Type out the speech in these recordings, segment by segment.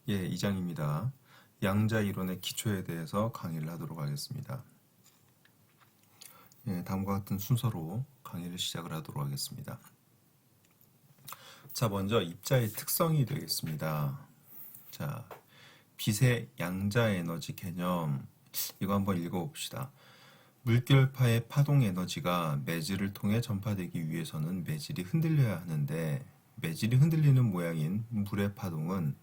예, 이장입니다. 양자 이론의 기초에 대해서 강의를 하도록 하겠습니다. 예, 다음과 같은 순서로 강의를 시작을 하도록 하겠습니다. 자, 먼저 입자의 특성이 되겠습니다. 자, 빛의 양자 에너지 개념, 이거 한번 읽어봅시다. 물결파의 파동 에너지가 매질을 통해 전파되기 위해서는 매질이 흔들려야 하는데, 매질이 흔들리는 모양인 물의 파동은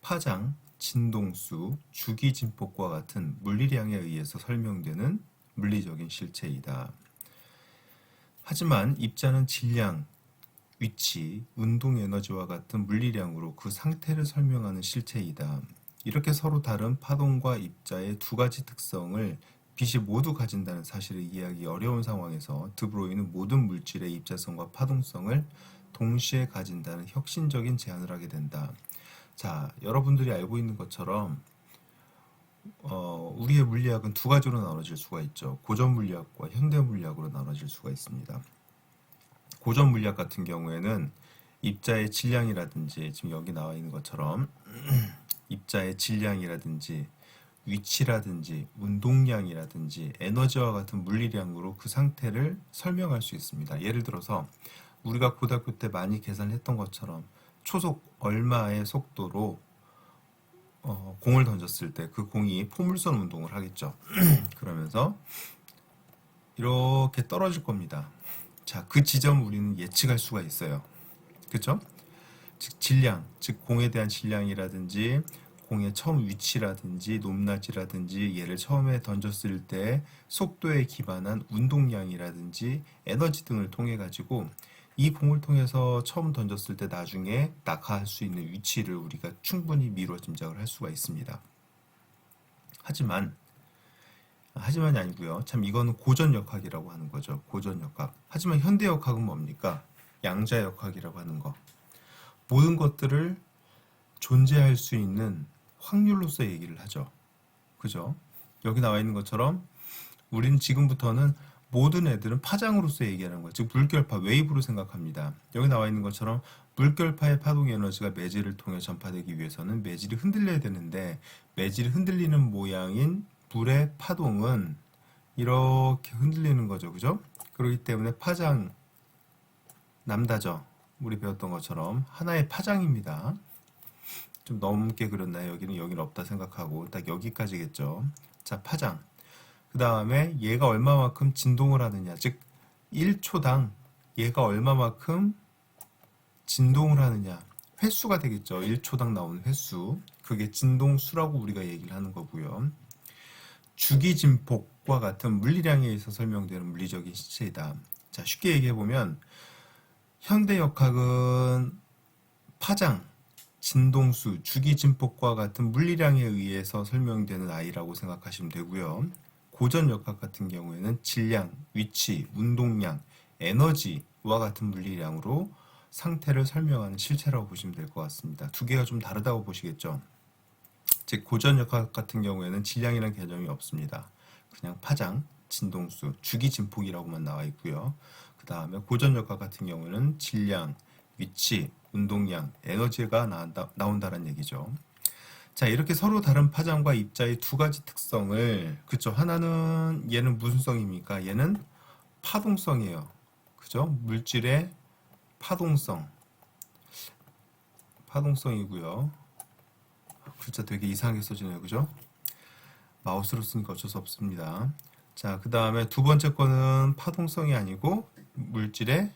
파장, 진동수, 주기진폭과 같은 물리량에 의해서 설명되는 물리적인 실체이다. 하지만 입자는 질량, 위치, 운동에너지와 같은 물리량으로 그 상태를 설명하는 실체이다. 이렇게 서로 다른 파동과 입자의 두 가지 특성을 빛이 모두 가진다는 사실을 이해하기 어려운 상황에서 드브로이는 모든 물질의 입자성과 파동성을 동시에 가진다는 혁신적인 제안을 하게 된다. 자, 여러분들이 알고 있는 것처럼 우리의 물리학은 두 가지로 나눠질 수가 있죠. 고전 물리학과 현대 물리학으로 나눠질 수가 있습니다. 고전 물리학 같은 경우에는 입자의 질량이라든지 지금 여기 나와 있는 것처럼 입자의 질량이라든지 위치라든지 운동량이라든지 에너지와 같은 물리량으로 그 상태를 설명할 수 있습니다. 예를 들어서 우리가 고등학교 때 많이 계산을 했던 것처럼 초속 얼마의 속도로 공을 던졌을 때 그 공이 포물선 운동을 하겠죠. 그러면서 이렇게 떨어질 겁니다. 자, 그 지점 우리는 예측할 수가 있어요. 그렇죠? 즉 질량, 즉 공에 대한 질량이라든지 공의 처음 위치라든지 높낮이라든지 얘를 처음에 던졌을 때 속도에 기반한 운동량이라든지 에너지 등을 통해 가지고 이 공을 통해서 처음 던졌을 때 나중에 낙하할 수 있는 위치를 우리가 충분히 미루어 짐작을 할 수가 있습니다. 하지만이 아니고요. 참 이거는 고전역학이라고 하는 거죠. 고전역학. 하지만 현대역학은 뭡니까? 양자역학이라고 하는 거. 모든 것들을 존재할 수 있는 확률로서 얘기를 하죠. 그죠? 여기 나와 있는 것처럼 우리는 지금부터는 모든 애들은 파장으로서 얘기하는 거예요. 즉 물결파, 웨이브로 생각합니다. 여기 나와 있는 것처럼 물결파의 파동 에너지가 매질을 통해 전파되기 위해서는 매질이 흔들려야 되는데 매질이 흔들리는 모양인 물의 파동은 이렇게 흔들리는 거죠. 그죠? 그렇기 때문에 파장, 남다죠. 우리 배웠던 것처럼 하나의 파장입니다. 좀 넘게 그렸나요? 여기는 없다 생각하고 딱 여기까지겠죠. 자, 파장. 그 다음에 얘가 얼마만큼 진동을 하느냐, 즉 1초당 얘가 얼마만큼 진동을 하느냐, 횟수가 되겠죠. 1초당 나오는 횟수, 그게 진동수라고 우리가 얘기를 하는 거고요. 주기진폭과 같은 물리량에 의해서 설명되는 물리적인 실체이다. 자, 쉽게 얘기해보면 현대역학은 파장, 진동수, 주기진폭과 같은 물리량에 의해서 설명되는 아이라고 생각하시면 되고요. 고전역학 같은 경우에는 질량, 위치, 운동량, 에너지와 같은 물리량으로 상태를 설명하는 실체라고 보시면 될 것 같습니다. 두 개가 좀 다르다고 보시겠죠. 즉 고전역학 같은 경우에는 질량이라는 개념이 없습니다. 그냥 파장, 진동수, 주기진폭이라고만 나와 있고요. 그 다음에 고전역학 같은 경우에는 질량, 위치, 운동량, 에너지가 나온다는 얘기죠. 자, 이렇게 서로 다른 파장과 입자의 두 가지 특성을, 그쵸? 하나는 얘는 무슨 성입니까? 얘는 파동성이에요. 그죠? 물질의 파동성이고요. 글자 되게 이상하게 써지네요. 그죠? 마우스로 쓰니까 어쩔 수 없습니다. 자, 그 다음에 두 번째 거는 파동성이 아니고 물질의,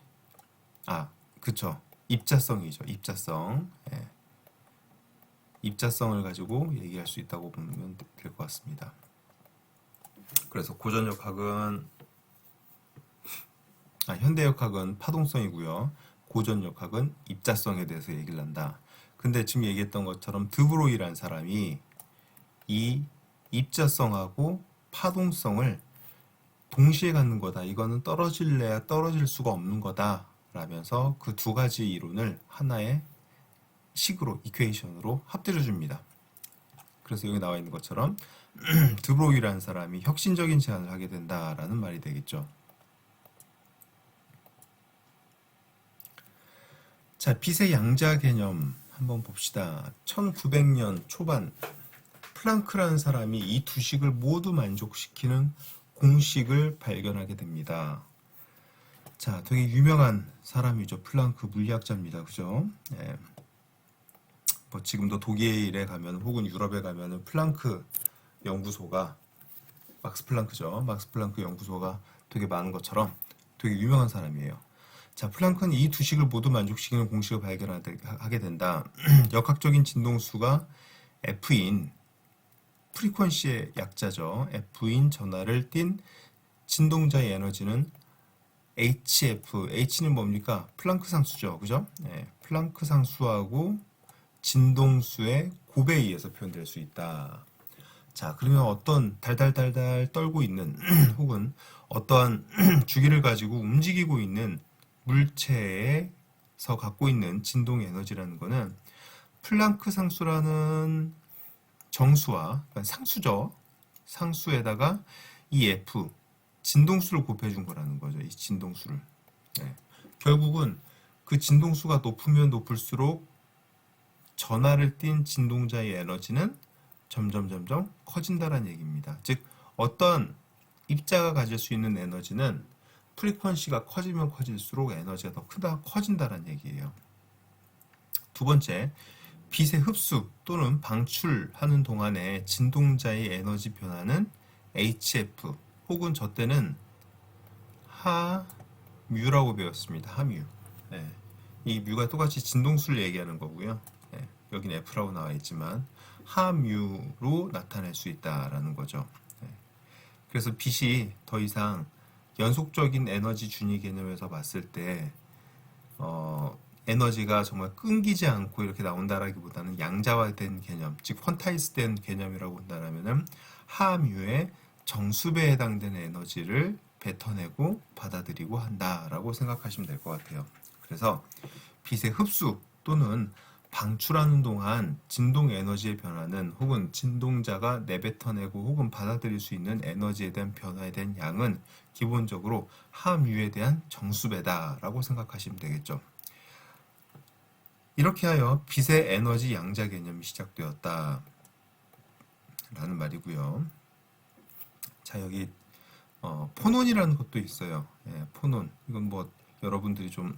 그쵸? 입자성이죠. 입자성. 예. 입자성을 가지고 얘기할 수 있다고 보면 될 것 같습니다. 그래서 현대역학은 파동성이고요. 고전역학은 입자성에 대해서 얘기를 한다. 근데 지금 얘기했던 것처럼 드브로이라는 사람이 이 입자성하고 파동성을 동시에 갖는 거다. 이거는 떨어질래야 떨어질 수가 없는 거다. 라면서 그 두 가지 이론을 하나의 식으로, 이퀘이션으로 합들여 줍니다. 그래서 여기 나와 있는 것처럼 드브로이라는 사람이 혁신적인 제안을 하게 된다라는 말이 되겠죠. 자, 빛의 양자 개념 한번 봅시다. 1900년 초반 플랑크라는 사람이 이 두 식을 모두 만족시키는 공식을 발견하게 됩니다. 자, 되게 유명한 사람이죠. 플랑크 물리학자입니다. 그죠? 예. 뭐 지금도 독일에 가면 혹은 유럽에 가면은 플랑크 연구소가 막스 플랑크죠. 막스 플랑크 연구소가 되게 많은 것처럼 되게 유명한 사람이에요. 자, 플랑크는 이 두 식을 모두 만족시키는 공식을 발견하게 된다. 역학적인 진동수가 F인 프리퀀시의 약자죠. F인 전하를 띤 진동자의 에너지는 HF, H는 뭡니까? 플랑크 상수죠. 그죠? 네, 플랑크 상수하고 진동수의 곱에 의해서 표현될 수 있다. 자, 그러면 어떤 달달달달 떨고 있는 혹은 어떠한 주기를 가지고 움직이고 있는 물체에서 갖고 있는 진동 에너지라는 거는 플랑크 상수라는 정수와 그러니까 상수죠. 상수에다가 이 F 진동수를 곱해준 거라는 거죠. 이 진동수를. 네. 결국은 그 진동수가 높으면 높을수록 전하를 띤 진동자의 에너지는 점점 커진다는 얘기입니다. 즉 어떤 입자가 가질 수 있는 에너지는 프리퀀시가 커지면 커질수록 에너지가 더 크다 커진다는 얘기예요. 두 번째, 빛의 흡수 또는 방출하는 동안에 진동자의 에너지 변화는 HF 혹은 저 때는 하뮤라고 배웠습니다. 하뮤. 네. 이 뮤가 똑같이 진동수를 얘기하는 거고요. 네. 여기는 F라고 나와 있지만 하뮤로 나타낼 수 있다라는 거죠. 네. 그래서 빛이 더 이상 연속적인 에너지 준위 개념에서 봤을 때 에너지가 정말 끊기지 않고 이렇게 나온다라기보다는 양자화된 개념, 즉 퀀타이즈된 개념이라고 한다면은 하뮤의 정수배에 해당되는 에너지를 뱉어내고 받아들이고 한다라고 생각하시면 될 것 같아요. 그래서 빛의 흡수 또는 방출하는 동안 진동 에너지의 변화는 혹은 진동자가 내뱉어내고 혹은 받아들일 수 있는 에너지에 대한 변화에 대한 양은 기본적으로 하뮤에 대한 정수배다라고 생각하시면 되겠죠. 이렇게 하여 빛의 에너지 양자 개념이 시작되었다 라는 말이고요. 자, 여기 포논이라는 것도 있어요. 예, 포논. 이건 뭐 여러분들이 좀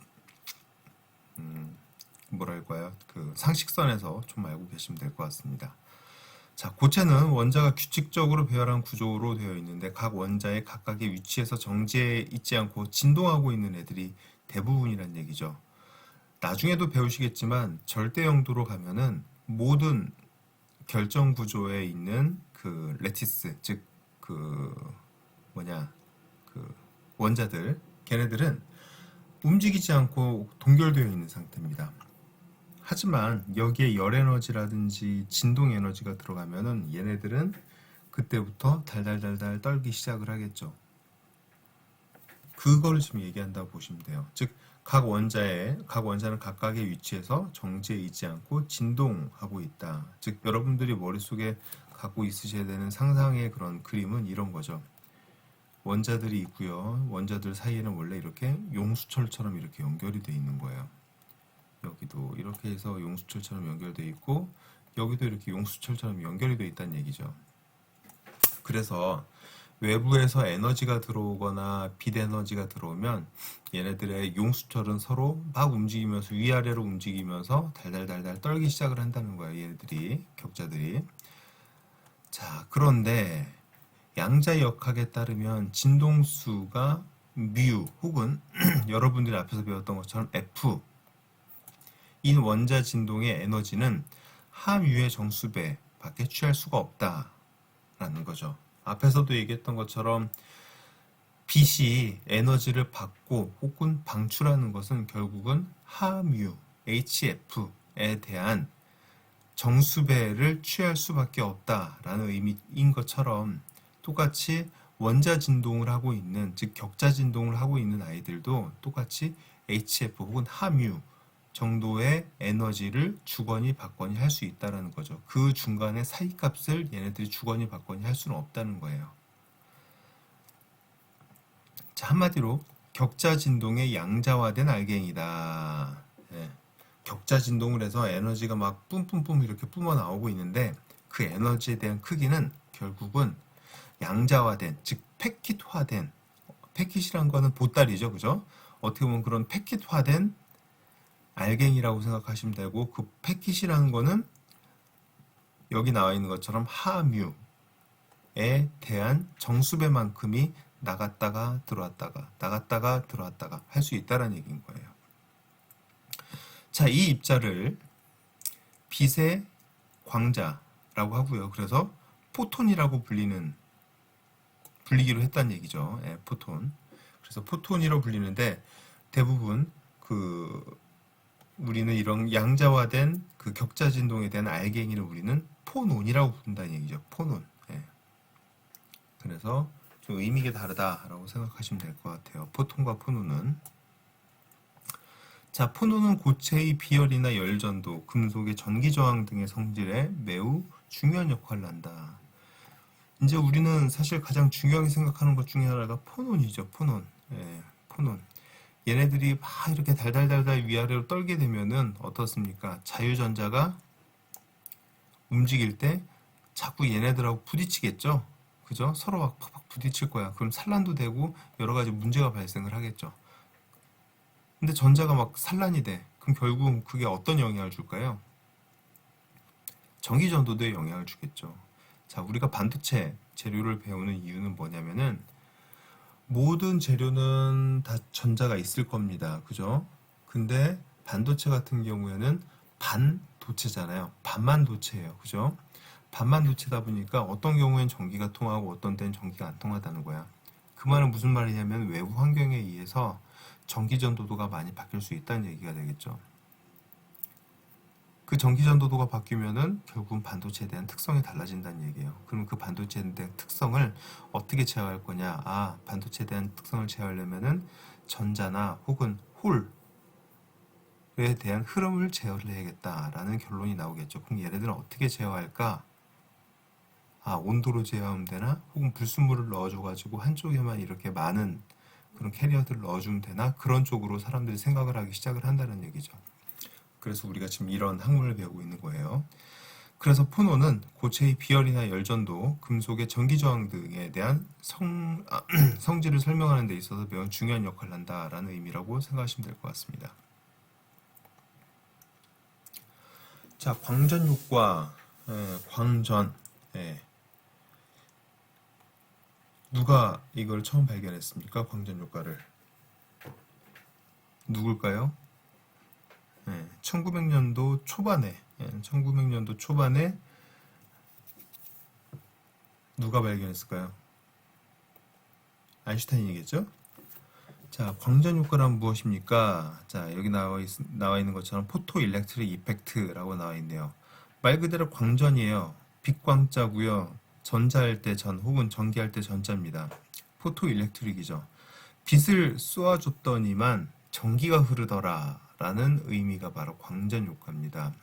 뭐랄까요? 그 상식선에서 좀 알고 계시면 될 것 같습니다. 자, 고체는 원자가 규칙적으로 배열한 구조로 되어 있는데 각 원자의 각각의 위치에서 정지해 있지 않고 진동하고 있는 애들이 대부분이란 얘기죠. 나중에도 배우시겠지만 절대 영도로 가면은 모든 결정 구조에 있는 그 레티스, 즉 그 뭐냐 그 원자들, 걔네들은 움직이지 않고 동결되어 있는 상태입니다. 하지만 여기에 열 에너지라든지 진동 에너지가 들어가면은 얘네들은 그때부터 달달달달 떨기 시작을 하겠죠. 그걸 지금 얘기한다고 보시면 돼요. 즉 각 원자는 각각의 위치에서 정지해 있지 않고 진동하고 있다. 즉 여러분들이 머릿속에 갖고 있으셔야 되는 상상의 그런 그림은 이런 거죠. 원자들이 있고요. 원자들 사이에는 원래 이렇게 용수철처럼 이렇게 연결이 되어 있는 거예요. 여기도 이렇게 해서 용수철처럼 연결되어 있고 여기도 이렇게 용수철처럼 연결이 되어 있다는 얘기죠. 그래서 외부에서 에너지가 들어오거나 빛 에너지가 들어오면 얘네들의 용수철은 서로 막 움직이면서 위아래로 움직이면서 달달달달 떨기 시작을 한다는 거예요. 얘네들이, 격자들이. 자, 그런데 양자 역학에 따르면 진동수가 뮤 혹은 여러분들이 앞에서 배웠던 것처럼 F 인 원자 진동의 에너지는 하뮤의 정수배 밖에 취할 수가 없다라는 거죠. 앞에서도 얘기했던 것처럼 빛이 에너지를 받고 혹은 방출하는 것은 결국은 하뮤, HF에 대한 정수배를 취할 수밖에 없다라는 의미인 것처럼 똑같이 원자 진동을 하고 있는, 즉 격자 진동을 하고 있는 아이들도 똑같이 HF 혹은 하뮤 정도의 에너지를 주거니 받거니 할 수 있다는 거죠. 그 중간의 사이값을 얘네들이 주거니 받거니 할 수는 없다는 거예요. 자, 한마디로 격자 진동의 양자화된 알갱이다. 예. 격자 진동을 해서 에너지가 막 뿜뿜뿜 이렇게 뿜어 나오고 있는데 그 에너지에 대한 크기는 결국은 양자화된, 즉 패킷화된, 패킷이란 거는 보따리죠, 그죠? 어떻게 보면 그런 패킷화된 알갱이라고 생각하시면 되고, 그 패킷이라는 거는 여기 나와 있는 것처럼 하뮤에 대한 정수배만큼이 나갔다가 들어왔다가 나갔다가 들어왔다가 할 수 있다는 얘기인 거예요. 자, 이 입자를 빛의 광자라고 하고요. 그래서 포톤이라고 불리기로 했다는 얘기죠. 예, 포톤. 그래서 포톤이라고 불리는데 대부분 우리는 이런 양자화된 그 격자 진동에 대한 알갱이를 우리는 포논이라고 부른다는 얘기죠. 포논. 예. 그래서 좀 의미가 다르다라고 생각하시면 될 것 같아요. 포톤과 포논은. 자, 포논은 고체의 비열이나 열전도, 금속의 전기 저항 등의 성질에 매우 중요한 역할을 한다. 이제 우리는 사실 가장 중요하게 생각하는 것 중에 하나가 포논이죠. 포논. 예, 포논. 얘네들이 막 이렇게 달달달달 위아래로 떨게 되면은 어떻습니까? 자유전자가 움직일 때 자꾸 얘네들하고 부딪히겠죠? 그죠? 서로 막 팍팍 부딪힐 거야. 그럼 산란도 되고 여러 가지 문제가 발생을 하겠죠. 근데 전자가 막 산란이 돼. 그럼 결국 그게 어떤 영향을 줄까요? 전기전도도에 영향을 주겠죠. 자, 우리가 반도체 재료를 배우는 이유는 뭐냐면은 모든 재료는 다 전자가 있을 겁니다. 그죠? 근데 반도체 같은 경우에는 반도체잖아요. 반만도체예요. 그죠? 반만도체다 보니까 어떤 경우엔 전기가 통하고 어떤 때는 전기가 안 통하다는 거야. 그 말은 무슨 말이냐면 외부 환경에 의해서 전기 전도도가 많이 바뀔 수 있다는 얘기가 되겠죠. 그 전기 전도도가 바뀌면은 결국은 반도체에 대한 특성이 달라진다는 얘기예요. 그럼 그 반도체에 대한 특성을 어떻게 제어할 거냐? 아, 반도체에 대한 특성을 제어하려면은 전자나 혹은 홀에 대한 흐름을 제어를 해야겠다라는 결론이 나오겠죠. 그럼 얘네들은 어떻게 제어할까? 아, 온도로 제어하면 되나? 혹은 불순물을 넣어줘가지고 한쪽에만 이렇게 많은 그런 캐리어들을 넣어주면 되나? 그런 쪽으로 사람들이 생각을 하기 시작을 한다는 얘기죠. 그래서 우리가 지금 이런 학문을 배우고 있는 거예요. 그래서 포논은 고체의 비열이나 열전도, 금속의 전기저항 등에 대한 성질을 설명하는 데 있어서 매우 중요한 역할을 한다라는 의미라고 생각하시면 될 것 같습니다. 자, 광전효과, 광전. 예. 누가 이걸 처음 발견했습니까? 광전효과를. 누굴까요? 1900년도 초반에 1900년도 초반에 누가 발견했을까요? 아인슈타인이겠죠? 자, 광전 효과란 무엇입니까? 자, 여기 나와 있는 것처럼 포토 일렉트릭 이펙트라고 나와 있네요. 말 그대로 광전이에요. 빛광자고요. 전자할 때 전 혹은 전기할 때 전자입니다. 포토 일렉트릭이죠. 빛을 쏘아줬더니만 전기가 흐르더라 라는 의미가 바로 광전 효과입니다.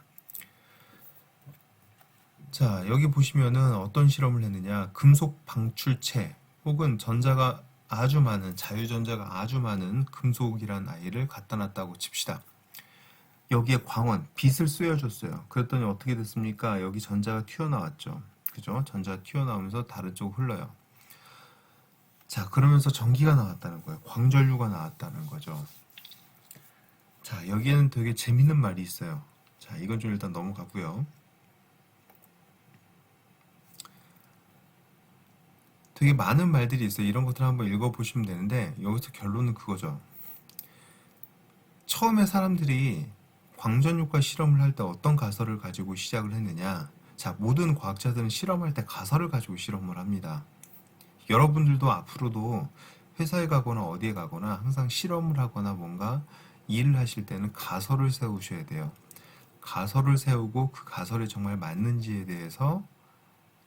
자, 여기 보시면은 어떤 실험을 했느냐. 금속 방출체 혹은 전자가 아주 많은, 자유전자가 아주 많은 금속이란 아이를 갖다 놨다고 칩시다. 여기에 광원, 빛을 쏘여줬어요. 그랬더니 어떻게 됐습니까? 여기 전자가 튀어나왔죠. 그죠? 전자가 튀어나오면서 다른 쪽으로 흘러요. 자, 그러면서 전기가 나왔다는 거예요. 광전류가 나왔다는 거죠. 자, 여기에는 되게 재밌는 말이 있어요. 자, 이건 좀 일단 넘어가고요. 되게 많은 말들이 있어요. 이런 것들 한번 읽어보시면 되는데 여기서 결론은 그거죠. 처음에 사람들이 광전효과 실험을 할 때 어떤 가설을 가지고 시작을 했느냐. 자, 모든 과학자들은 실험할 때 가설을 가지고 실험을 합니다. 여러분들도 앞으로도 회사에 가거나 어디에 가거나 항상 실험을 하거나 뭔가 일을 하실 때는 가설을 세우셔야 돼요. 가설을 세우고 그 가설이 정말 맞는지에 대해서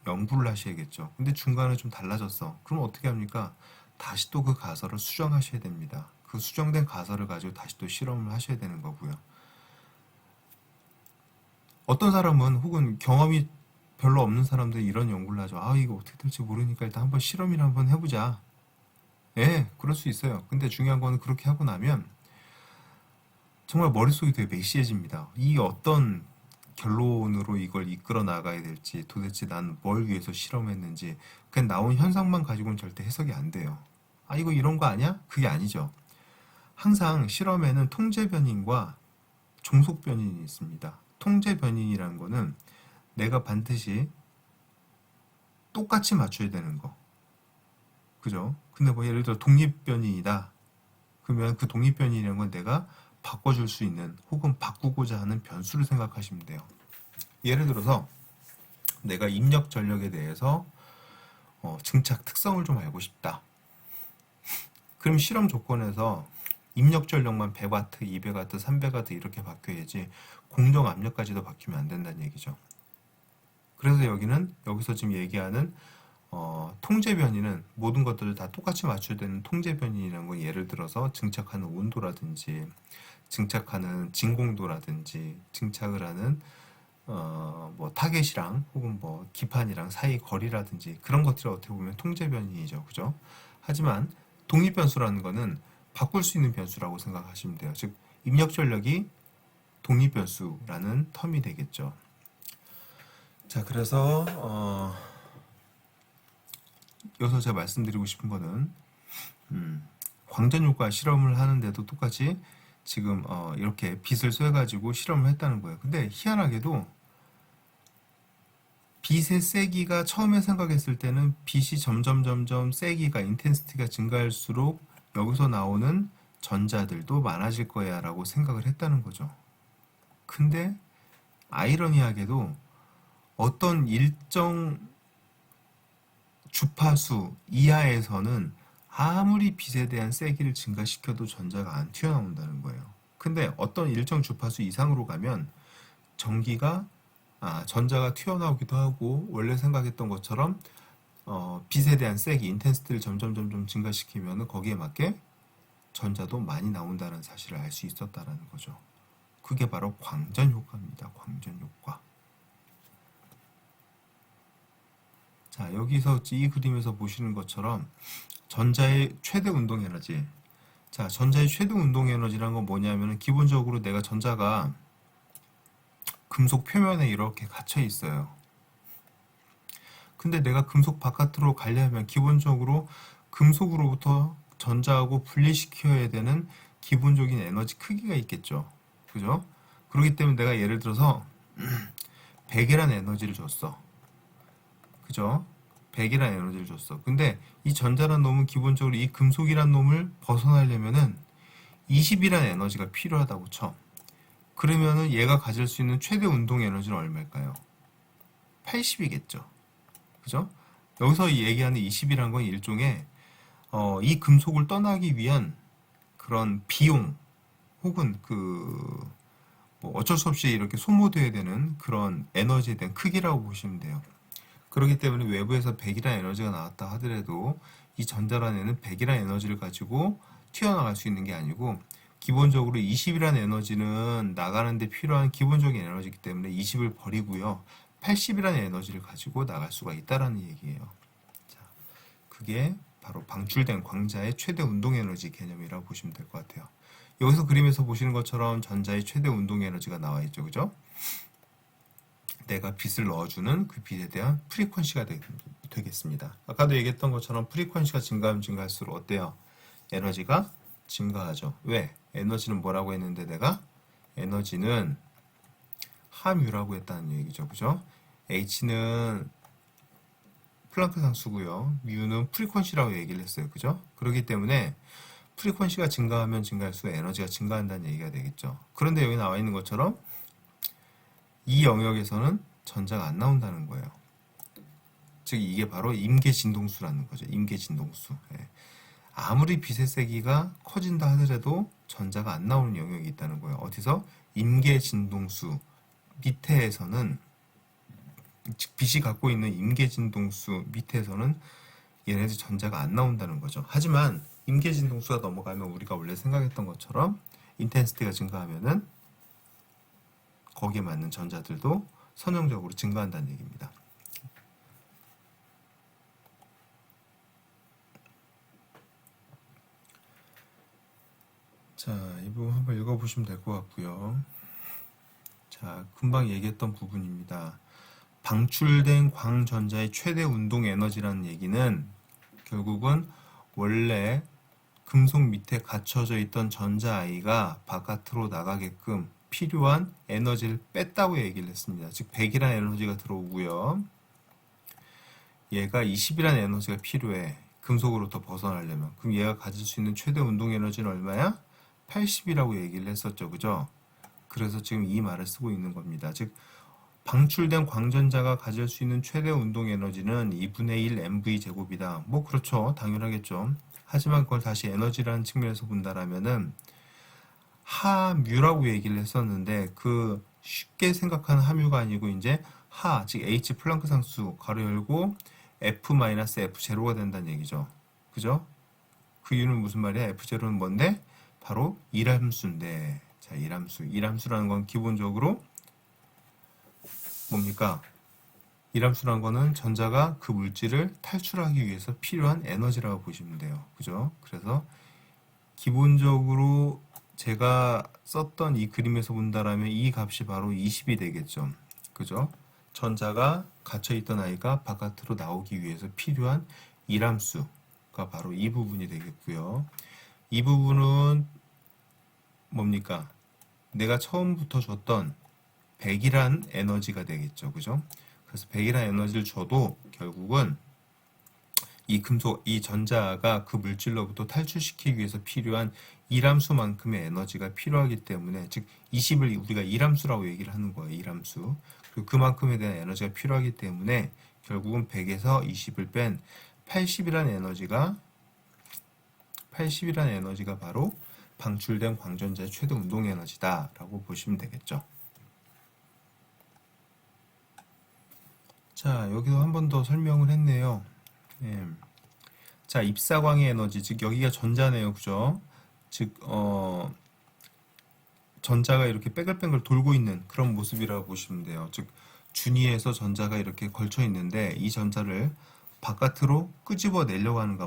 연구를 하셔야겠죠. 근데 중간에 좀 달라졌어. 그럼 어떻게 합니까? 다시 또 그 가설을 수정하셔야 됩니다. 그 수정된 가설을 가지고 다시 또 실험을 하셔야 되는 거고요. 어떤 사람은 혹은 경험이 별로 없는 사람들이 이런 연구를 하죠. 아, 이거 어떻게 될지 모르니까 일단 한번 실험이나 한번 해보자. 예, 그럴 수 있어요. 근데 중요한 거는 그렇게 하고 나면 정말 머릿속이 되게 메시해집니다. 이 어떤 결론으로 이걸 이끌어 나가야 될지, 도대체 난 뭘 위해서 실험했는지, 그냥 나온 현상만 가지고는 절대 해석이 안 돼요. 아, 이거 이런 거 아니야? 그게 아니죠. 항상 실험에는 통제 변인과 종속 변인이 있습니다. 통제 변인이라는 거는 내가 반드시 똑같이 맞춰야 되는 거. 그죠? 근데 뭐 예를 들어 독립 변인이다. 그러면 그 독립 변인이라는 건 내가 바꿔줄 수 있는 혹은 바꾸고자 하는 변수를 생각하시면 돼요. 예를 들어서 내가 입력 전력에 대해서 증착 특성을 좀 알고 싶다. 그럼 실험 조건에서 입력 전력만 100W, 200W, 300W 이렇게 바뀌어야지 공정 압력까지도 바뀌면 안 된다는 얘기죠. 그래서 여기서 지금 얘기하는 통제 변이는 모든 것들을 다 똑같이 맞춰야 되는 통제 변이라는 건 예를 들어서 증착하는 온도라든지 증착하는 진공도라든지 증착을 하는 뭐 타겟이랑 혹은 뭐 기판이랑 사이 거리라든지 그런 것들이 어떻게 보면 통제 변이죠. 그죠? 하지만 독립 변수라는 거는 바꿀 수 있는 변수라고 생각하시면 돼요. 즉 입력 전력이 독립 변수라는 텀이 되겠죠. 자, 그래서 여기서 제가 말씀드리고 싶은 거는 광전 효과 실험을 하는데도 똑같이 지금 이렇게 빛을 쏘여가지고 실험을 했다는 거예요. 근데 희한하게도 빛의 세기가 처음에 생각했을 때는 빛이 점점 세기가 인텐시티가 증가할수록 여기서 나오는 전자들도 많아질 거야 라고 생각을 했다는 거죠. 근데 아이러니하게도 어떤 일정 주파수 이하에서는 아무리 빛에 대한 세기를 증가시켜도 전자가 안 튀어나온다는 거예요. 근데 어떤 일정 주파수 이상으로 가면 전자가 튀어나오기도 하고 원래 생각했던 것처럼 빛에 대한 세기, 인텐시티를 점점 증가시키면 거기에 맞게 전자도 많이 나온다는 사실을 알 수 있었다라는 거죠. 그게 바로 광전 효과입니다. 광전 효과. 자, 여기서 이 그림에서 보시는 것처럼 전자의 최대 운동 에너지. 자, 전자의 최대 운동 에너지란 건 뭐냐면은 기본적으로 내가 전자가 금속 표면에 이렇게 갇혀 있어요. 근데 내가 금속 바깥으로 가려면 기본적으로 금속으로부터 전자하고 분리시켜야 되는 기본적인 에너지 크기가 있겠죠. 그죠? 그렇기 때문에 내가 예를 들어서 100이라는 에너지를 줬어. 그죠? 100이라는 에너지를 줬어. 근데 이 전자란 놈은 기본적으로 이 금속이란 놈을 벗어나려면은 20이라는 에너지가 필요하다고 쳐. 그러면은 얘가 가질 수 있는 최대 운동 에너지는 얼마일까요? 80이겠죠. 그죠? 여기서 얘기하는 20이라는 건 일종의 이 금속을 떠나기 위한 그런 비용 혹은 뭐 어쩔 수 없이 이렇게 소모돼야 되는 그런 에너지에 대한 크기라고 보시면 돼요. 그렇기 때문에 외부에서 100이라는 에너지가 나왔다 하더라도 이 전자라는 애는 100이라는 에너지를 가지고 튀어나갈 수 있는 게 아니고 기본적으로 20이라는 에너지는 나가는데 필요한 기본적인 에너지이기 때문에 20을 버리고요. 80이라는 에너지를 가지고 나갈 수가 있다라는 얘기예요. 자, 그게 바로 방출된 광자의 최대 운동 에너지 개념이라고 보시면 될 것 같아요. 여기서 그림에서 보시는 것처럼 전자의 최대 운동 에너지가 나와 있죠. 그죠? 내가 빛을 넣어주는 그 빛에 대한 프리퀀시가 되겠습니다. 아까도 얘기했던 것처럼 프리퀀시가 증가하면 증가할수록 어때요? 에너지가 증가하죠. 왜? 에너지는 뭐라고 했는데 내가? 에너지는 함유라고 했다는 얘기죠. 그죠? H는 플랑크 상수고요. 뮤는 프리퀀시라고 얘기를 했어요. 그죠? 그렇기 때문에 프리퀀시가 증가하면 증가할수록 에너지가 증가한다는 얘기가 되겠죠. 그런데 여기 나와 있는 것처럼 이 영역에서는 전자가 안 나온다는 거예요. 즉 이게 바로 임계진동수라는 거죠. 임계진동수. 예. 아무리 빛의 세기가 커진다 하더라도 전자가 안 나오는 영역이 있다는 거예요. 어디서? 임계진동수 밑에서는 즉 빛이 갖고 있는 임계진동수 밑에서는 얘네들 전자가 안 나온다는 거죠. 하지만 임계진동수가 넘어가면 우리가 원래 생각했던 것처럼 인텐시티가 증가하면은 거기에 맞는 전자들도 선형적으로 증가한다는 얘기입니다. 자, 이 부분 한번 읽어보시면 될 것 같고요. 자, 금방 얘기했던 부분입니다. 방출된 광전자의 최대 운동 에너지라는 얘기는 결국은 원래 금속 밑에 갇혀져 있던 전자아이가 바깥으로 나가게끔 필요한 에너지를 뺐다고 얘기를 했습니다. 즉 100이라는 에너지가 들어오고요. 얘가 20이라는 에너지가 필요해. 금속으로부터 벗어나려면. 그럼 얘가 가질 수 있는 최대 운동 에너지는 얼마야? 80이라고 얘기를 했었죠. 그죠? 그래서 지금 이 말을 쓰고 있는 겁니다. 즉 방출된 광전자가 가질 수 있는 최대 운동 에너지는 2분의 1 mv 제곱이다. 뭐 그렇죠. 당연하겠죠. 하지만 그걸 다시 에너지라는 측면에서 본다라면은 하뮤라고 얘기를 했었는데 그 쉽게 생각하는 하뮤가 아니고 이제 하, 즉 h 플랑크 상수 가로 열고 f-f0가 된다는 얘기죠. 그죠? 그 이유는 무슨 말이야? f0는 뭔데? 바로 일함수인데. 자, 일함수라는 건 기본적으로 뭡니까? 일함수라는 거는 전자가 그 물질을 탈출하기 위해서 필요한 에너지라고 보시면 돼요. 그죠? 그래서 기본적으로 제가 썼던 이 그림에서 본다라면 이 값이 바로 20이 되겠죠. 그죠? 전자가 갇혀있던 아이가 바깥으로 나오기 위해서 필요한 일함수가 바로 이 부분이 되겠고요. 이 부분은 뭡니까? 내가 처음부터 줬던 100이란 에너지가 되겠죠. 그죠? 그래서 100이란 에너지를 줘도 결국은 이 금속, 이 전자가 그 물질로부터 탈출시키기 위해서 필요한 일함수만큼의 에너지가 필요하기 때문에, 즉 20을 우리가 일함수라고 얘기를 하는 거예요. 일함수. 그리고 그만큼에 대한 에너지가 필요하기 때문에 결국은 100에서 20을 뺀 80이라는 에너지가 바로 방출된 광전자의 최대 운동 에너지다라고 보시면 되겠죠. 자, 여기도 한 번 더 설명을 했네요. 예. 자, 입사광의 에너지, 즉 여기가 전자네요, 그죠? 즉 전자가 이렇게 뺑글뺑글 돌고 있는 그런 모습이라고 보시면 돼요. 즉 준위에서 전자가 이렇게 걸쳐 있는데 이 전자를 바깥으로 끄집어내려고 하는가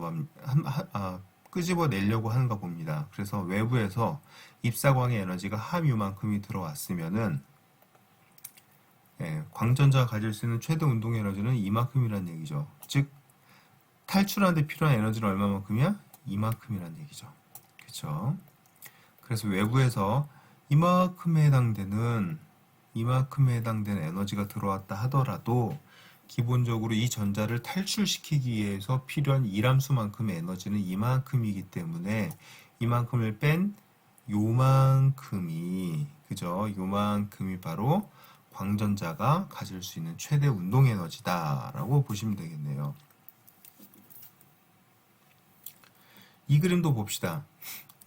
봅니다. 그래서 외부에서 입사광의 에너지가 하뮤만큼이 들어왔으면은 광전자가 가질 수 있는 최대 운동 에너지는 이만큼이라는 얘기죠. 즉 탈출하는데 필요한 에너지는 얼마만큼이야? 이만큼이라는 얘기죠. 그렇죠? 그래서 외부에서 이만큼에 해당되는 에너지가 들어왔다 하더라도 기본적으로 이 전자를 탈출시키기 위해서 필요한 일함수만큼의 에너지는 이만큼이기 때문에 이만큼을 뺀 요만큼이, 그죠? 요만큼이 바로 광전자가 가질 수 있는 최대 운동 에너지다라고 보시면 되겠네요. 이 그림도 봅시다.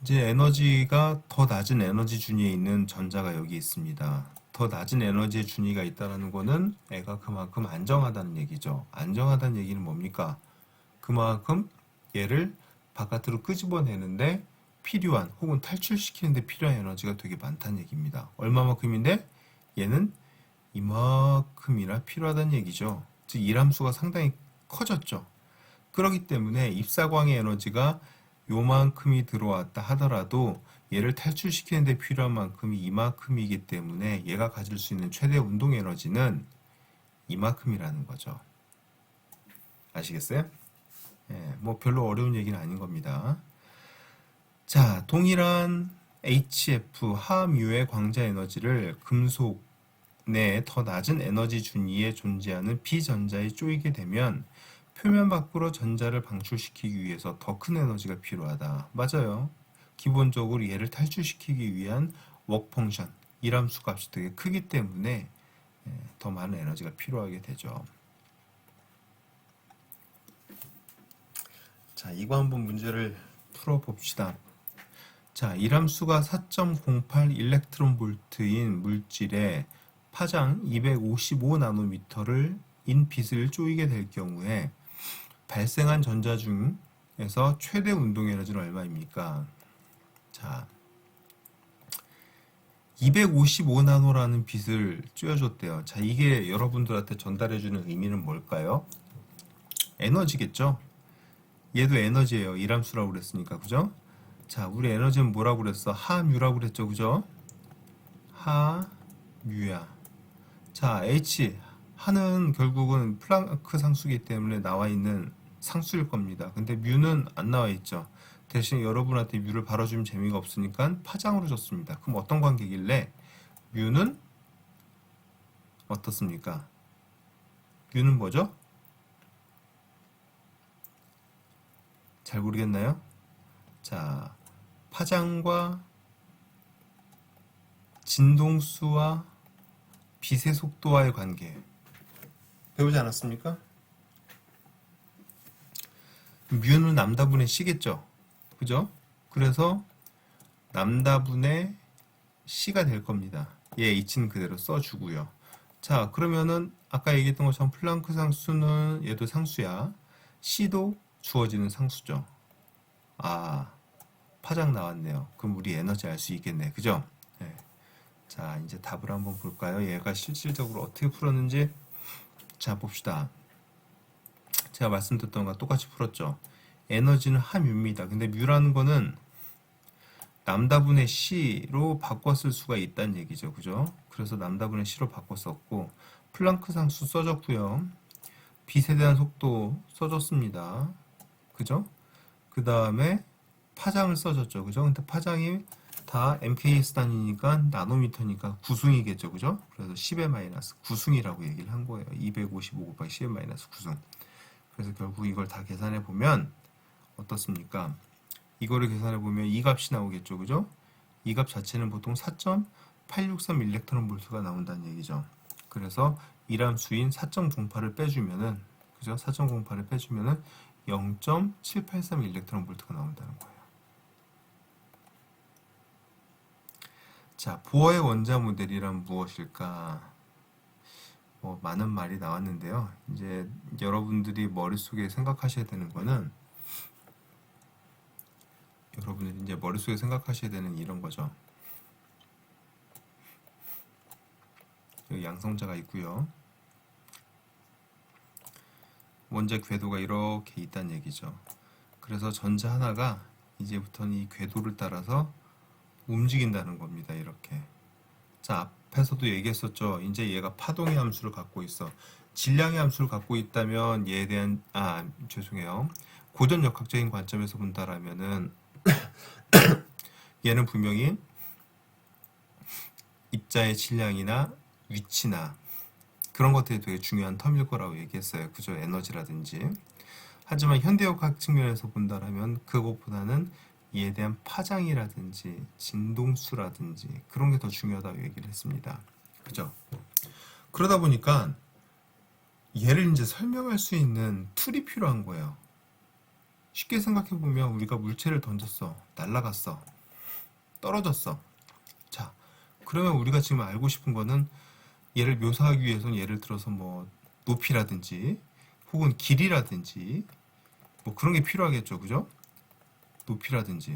이제 에너지가 더 낮은 에너지 준위에 있는 전자가 여기 있습니다. 더 낮은 에너지의 준위가 있다는 거는 애가 그만큼 안정하다는 얘기죠. 안정하다는 얘기는 뭡니까? 그만큼 얘를 바깥으로 끄집어내는데 필요한 혹은 탈출시키는데 필요한 에너지가 되게 많다는 얘기입니다. 얼마만큼인데? 얘는 이만큼이나 필요하다는 얘기죠. 즉 일함수가 상당히 커졌죠. 그렇기 때문에 입사광의 에너지가 요만큼이 들어왔다 하더라도 얘를 탈출시키는 데 필요한 만큼이 이만큼이기 때문에 얘가 가질 수 있는 최대 운동 에너지는 이만큼이라는 거죠. 아시겠어요? 뭐 별로 어려운 얘기는 아닌 겁니다. 자, 동일한 HF 하뮤의 광자 에너지를 금속 내 더 낮은 에너지 준위에 존재하는 비전자에 쪼이게 되면 표면 밖으로 전자를 방출시키기 위해서 더 큰 에너지가 필요하다. 맞아요. 기본적으로 얘를 탈출시키기 위한 워크 펑션, 일함수 값이 되게 크기 때문에 더 많은 에너지가 필요하게 되죠. 자, 이거 한번 문제를 풀어봅시다. 자, 일함수가 4.08 일렉트론 볼트인 물질에 파장 255 나노미터를 인 빛을 쪼이게 될 경우에 발생한 전자 중에서 최대 운동 에너지는 얼마입니까? 자, 255 나노라는 빛을 쪼여줬대요. 자, 이게 여러분들한테 전달해주는 의미는 뭘까요? 에너지겠죠? 얘도 에너지예요. 일함수라고 그랬으니까, 그죠? 자, 우리 에너지는 뭐라고 그랬어? 하뮤라고 그랬죠, 그죠? 하뮤야. 자, H 하는 결국은 플랑크 상수기 때문에 나와 있는 상수일 겁니다. 근데 뮤는 안 나와 있죠. 대신 여러분한테 뮤를 바라주면 재미가 없으니까 파장으로 줬습니다. 그럼 어떤 관계길래 뮤는 어떻습니까? 뮤는 뭐죠? 잘 모르겠나요? 자, 파장과 진동수와 빛의 속도와의 관계 배우지 않았습니까? 뮤는 남다분의 C겠죠? 그죠? 그래서 남다분의 C가 될 겁니다. 얘 H는 그대로 써주고요. 자, 그러면은 아까 얘기했던 것처럼 플랑크 상수는 얘도 상수야. C도 주어지는 상수죠. 아, 파장 나왔네요. 그럼 우리 에너지 알 수 있겠네. 그죠? 네. 자, 이제 답을 한번 볼까요? 얘가 실질적으로 어떻게 풀었는지. 자, 봅시다. 제가 말씀드렸던 거랑 똑같이 풀었죠. 에너지는 하뮤입니다. 근데 뮤라는 거는 남다분의 C로 바꿨을 수가 있다는 얘기죠. 그죠? 그래서 남다분의 C로 바꿨었고, 플랑크 상수 써줬고요. 빛에 대한 속도 써줬습니다. 그죠? 그 다음에 파장을 써줬죠. 그죠? 근데 파장이 다 MKS 단위니까 나노미터니까 구승이겠죠. 그죠? 그래서 10의 마이너스 구승이라고 얘기를 한 거예요. 255 곱하기 10의 마이너스 구승. 그래서 결국 이걸 다 계산해 보면 어떻습니까? 이거를 계산해 보면 이 값이 나오겠죠. 그죠? 이 값 자체는 보통 4.863 일렉트론 볼트가 나온다는 얘기죠. 그래서 이함수인 4.08을 빼주면은, 그죠? 4.08을 빼주면은 0.783 일렉트론 볼트가 나온다는 거예요. 자, 보어의 원자 모델이란 무엇일까? 뭐 많은 말이 나왔는데요. 이제 여러분들이 머릿속에 생각하셔야 되는 거는, 여러분들이 이제 머릿속에 생각하셔야 되는 이런 거죠. 여기 양성자가 있고요. 원자 궤도가 이렇게 있다는 얘기죠. 그래서 전자 하나가 이제부터는 이 궤도를 따라서 움직인다는 겁니다. 이렇게. 자, 앞에서도 얘기했었죠. 이제 얘가 파동의 함수를 갖고 있어. 질량의 함수를 갖고 있다면 얘에 대한, 죄송해요. 고전 역학적인 관점에서 본다라면은 얘는 분명히 입자의 질량이나 위치나 그런 것들이 되게 중요한 텀일 거라고 얘기했어요. 그죠? 에너지라든지. 하지만 현대역학 측면에서 본다라면 그것보다는 이에 대한 파장이라든지 진동수라든지 그런 게 더 중요하다고 얘기를 했습니다. 그죠? 그러다 보니까 얘를 이제 설명할 수 있는 툴이 필요한 거예요. 쉽게 생각해 보면 우리가 물체를 던졌어, 날아갔어, 떨어졌어. 자, 그러면 우리가 지금 알고 싶은 거는 얘를 묘사하기 위해서는 예를 들어서 뭐 높이라든지 혹은 길이라든지 뭐 그런 게 필요하겠죠. 그죠? 높이라든지.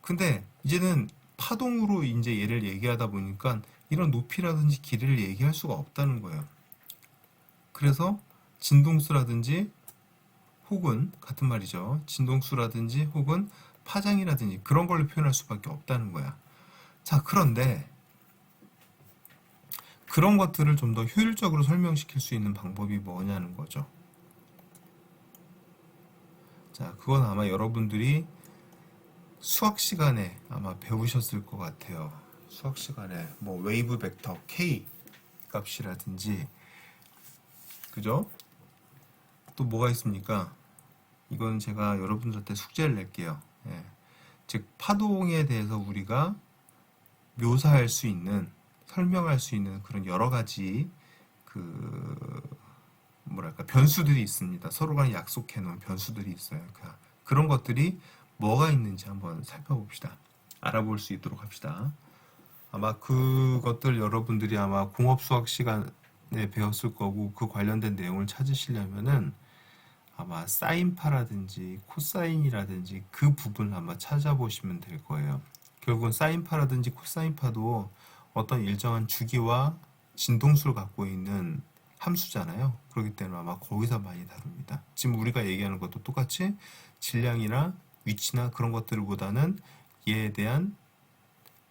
근데 이제는 파동으로 이제 얘를 얘기하다 보니까 이런 높이라든지 길이를 얘기할 수가 없다는 거예요. 그래서 진동수라든지 혹은 같은 말이죠. 진동수라든지 혹은 파장이라든지 그런 걸로 표현할 수밖에 없다는 거야. 자, 그런데 그런 것들을 좀 더 효율적으로 설명시킬 수 있는 방법이 뭐냐는 거죠. 자, 그건 아마 여러분들이 수학 시간에 아마 배우셨을 것 같아요. 수학 시간에 뭐 웨이브 벡터 K 값이라든지, 그죠? 또 뭐가 있습니까? 이건 제가 여러분들한테 숙제를 낼게요. 예. 즉 파동에 대해서 우리가 묘사할 수 있는, 설명할 수 있는 그런 여러 가지 뭐랄까 변수들이 있습니다. 서로 간에 약속해 놓은 변수들이 있어요. 그런 것들이 뭐가 있는지 한번 살펴봅시다. 알아볼 수 있도록 합시다. 아마 그것들 여러분들이 아마 공업 수학 시간에 배웠을 거고 그 관련된 내용을 찾으시려면은 아마 사인파라든지 코사인이라든지 그 부분을 아마 찾아보시면 될 거예요. 결국은 사인파라든지 코사인파도 어떤 일정한 주기와 진동수를 갖고 있는 함수잖아요. 그렇기 때문에 아마 거기서 많이 다룹니다. 지금 우리가 얘기하는 것도 똑같이 질량이나 위치나 그런 것들보다는 얘에 대한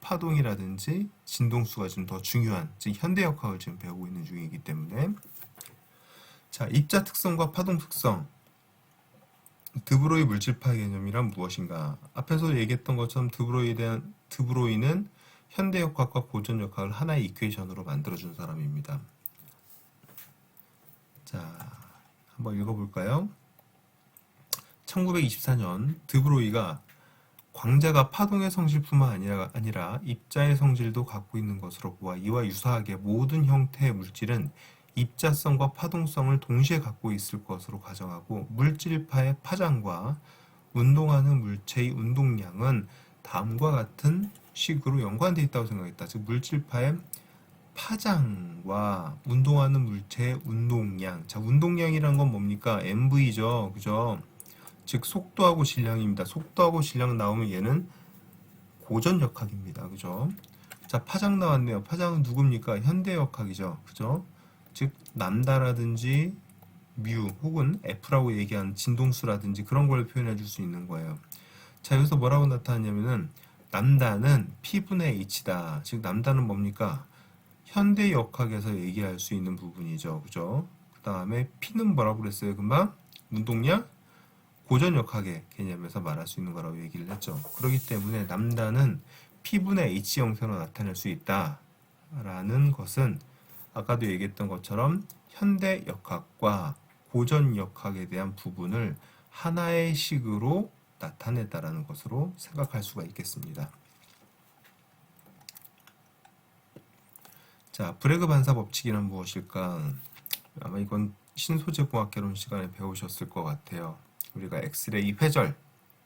파동이라든지 진동수가 좀 더 중요한, 즉 현대역학을 지금 배우고 있는 중이기 때문에. 자, 입자 특성과 파동 특성. 드브로이 물질파 개념이란 무엇인가? 앞에서 얘기했던 것처럼 드브로이는 현대역학과 고전역학을 하나의 이퀘이션으로 만들어준 사람입니다. 자, 한번 읽어볼까요? 1924년 드브로이가 광자가 파동의 성질뿐만 아니라 입자의 성질도 갖고 있는 것으로 보아 이와 유사하게 모든 형태의 물질은 입자성과 파동성을 동시에 갖고 있을 것으로 가정하고 물질파의 파장과 운동하는 물체의 운동량은 다음과 같은 식으로 연관되어 있다고 생각했다. 즉 물질파의 파장과 운동하는 물체의 운동량. 자, 운동량이란 건 뭡니까? mv죠. 그죠? 즉 속도하고 질량입니다. 속도하고 질량 나오면 얘는 고전역학입니다. 그죠? 자, 파장 나왔네요. 파장은 누굽니까? 현대역학이죠. 그죠? 즉 람다라든지 뮤 혹은 F라고 얘기하는 진동수라든지 그런 걸 표현해 줄 수 있는 거예요. 자, 여기서 뭐라고 나타났냐면은 람다는 P분의 H다. 즉 람다는 뭡니까? 현대역학에서 얘기할 수 있는 부분이죠. 그죠? 그 다음에 P는 뭐라고 그랬어요? 금방 운동량? 고전역학의 개념에서 말할 수 있는 거라고 얘기를 했죠. 그렇기 때문에 람다는 P분의 H 형태로 나타낼 수 있다라는 것은 아까도 얘기했던 것처럼 현대역학과 고전역학에 대한 부분을 하나의 식으로 나타냈다라는 것으로 생각할 수가 있겠습니다. 자, 브레그 반사 법칙이란 무엇일까? 아마 이건 신소재공학개론 시간에 배우셨을 것 같아요. 우리가 엑스레이 회절